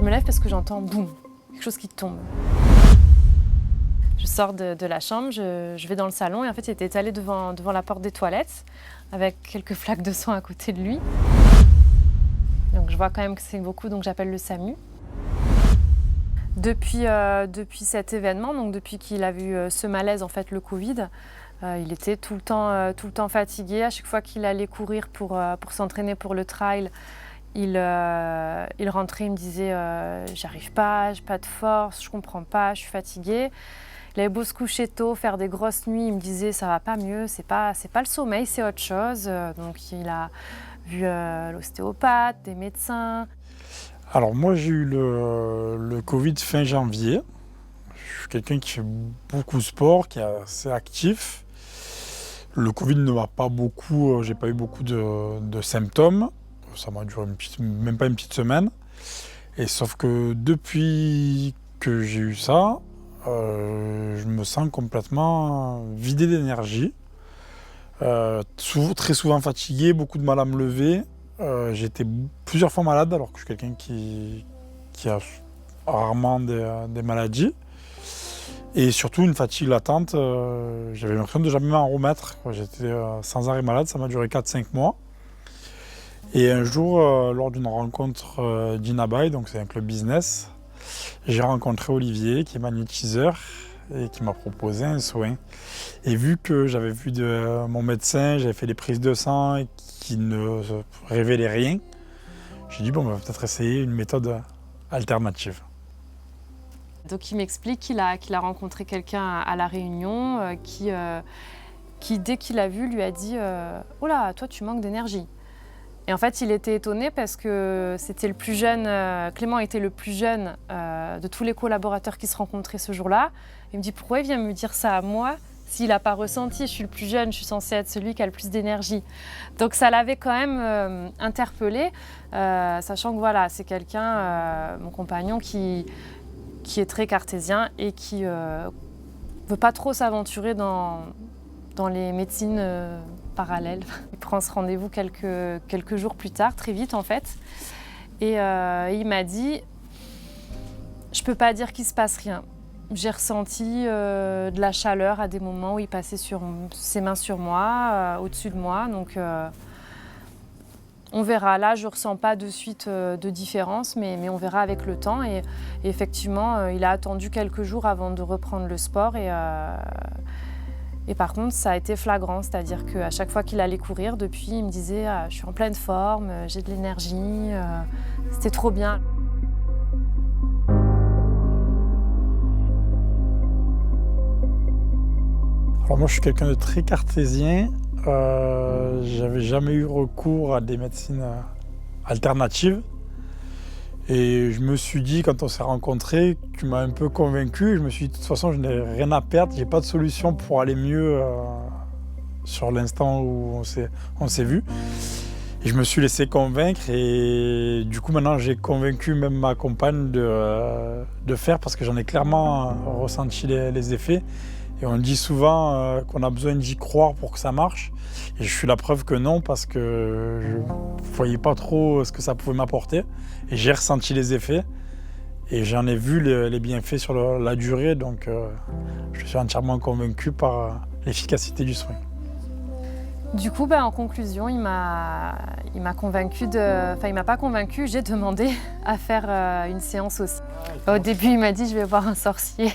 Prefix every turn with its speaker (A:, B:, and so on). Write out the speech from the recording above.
A: Je me lève parce que j'entends boum, quelque chose qui tombe. Je sors de la chambre, je vais dans le salon et en fait il était étalé devant la porte des toilettes avec quelques flaques de sang à côté de lui. Donc je vois quand même que c'est beaucoup, donc j'appelle le SAMU. Depuis cet événement, donc depuis qu'il a vu ce malaise, en fait le Covid, il était tout le temps fatigué. À chaque fois qu'il allait courir pour s'entraîner pour le trail, il rentrait, il me disait j'arrive pas, j'ai pas de force, je comprends pas, je suis fatigué. Il avait beau se coucher tôt, faire des grosses nuits, il me disait ça va pas mieux, c'est pas le sommeil, c'est autre chose. Donc il a vu l'ostéopathe, des médecins.
B: Alors moi j'ai eu le Covid fin janvier. Je suis quelqu'un qui fait beaucoup de sport, qui est assez actif. Le Covid ne m'a pas beaucoup, j'ai pas eu beaucoup de symptômes. Ça m'a duré même pas une petite semaine. Et sauf que depuis que j'ai eu ça, je me sens complètement vidé d'énergie. Très souvent fatigué, beaucoup de mal à me lever. J'ai été plusieurs fois malade alors que je suis quelqu'un qui a rarement des maladies. Et surtout une fatigue latente, j'avais l'impression de jamais m'en remettre. J'étais sans arrêt malade, ça m'a duré 4-5 mois. Et un jour, lors d'une rencontre d'Inabai, donc c'est un club business, j'ai rencontré Olivier qui est magnétiseur et qui m'a proposé un soin. Et vu que j'avais vu mon médecin, j'avais fait des prises de sang et qui ne révélaient rien, j'ai dit bon, on va peut-être essayer une méthode alternative.
A: Donc il m'explique qu'il a rencontré quelqu'un à La Réunion qui, dès qu'il a vu, lui a dit « Oh là, toi tu manques d'énergie ». Et en fait, il était étonné parce que c'était le plus jeune, Clément était le plus jeune de tous les collaborateurs qui se rencontraient ce jour-là. Il me dit « Pourquoi il vient me dire ça à moi ? S'il n'a pas ressenti, je suis le plus jeune, je suis censée être celui qui a le plus d'énergie. » Donc ça l'avait quand même interpellé, sachant que voilà, c'est quelqu'un, mon compagnon, qui est très cartésien et qui ne veut pas trop s'aventurer dans les médecines parallèles. Il prend ce rendez-vous quelques jours plus tard, très vite en fait. Et il m'a dit « Je ne peux pas dire qu'il ne se passe rien. J'ai ressenti de la chaleur à des moments où il passait ses mains sur moi, au-dessus de moi. Donc on verra. Là, je ne ressens pas de suite de différence, mais on verra avec le temps. Et effectivement, il a attendu quelques jours avant de reprendre le sport. Et par contre, ça a été flagrant. C'est-à-dire qu'à chaque fois qu'il allait courir, depuis, il me disait « Je suis en pleine forme, j'ai de l'énergie, c'était trop bien ».
B: Alors moi, je suis quelqu'un de très cartésien. J'avais jamais eu recours à des médecines alternatives. Et je me suis dit, quand on s'est rencontrés, tu m'as un peu convaincu. Je me suis dit, de toute façon, je n'ai rien à perdre. J'ai pas de solution pour aller mieux sur l'instant où on s'est vu. Et je me suis laissé convaincre. Et du coup, maintenant, j'ai convaincu même ma compagne de faire parce que j'en ai clairement ressenti les effets. Et on dit souvent qu'on a besoin d'y croire pour que ça marche. Et je suis la preuve que non, parce que je ne voyais pas trop ce que ça pouvait m'apporter. Et j'ai ressenti les effets. Et j'en ai vu les bienfaits sur la durée. Donc je suis entièrement convaincu par l'efficacité du soin.
A: Du coup, en conclusion, il m'a convaincu Enfin, il m'a pas convaincu, j'ai demandé à faire une séance aussi. Au début, il m'a dit « Je vais voir un sorcier ».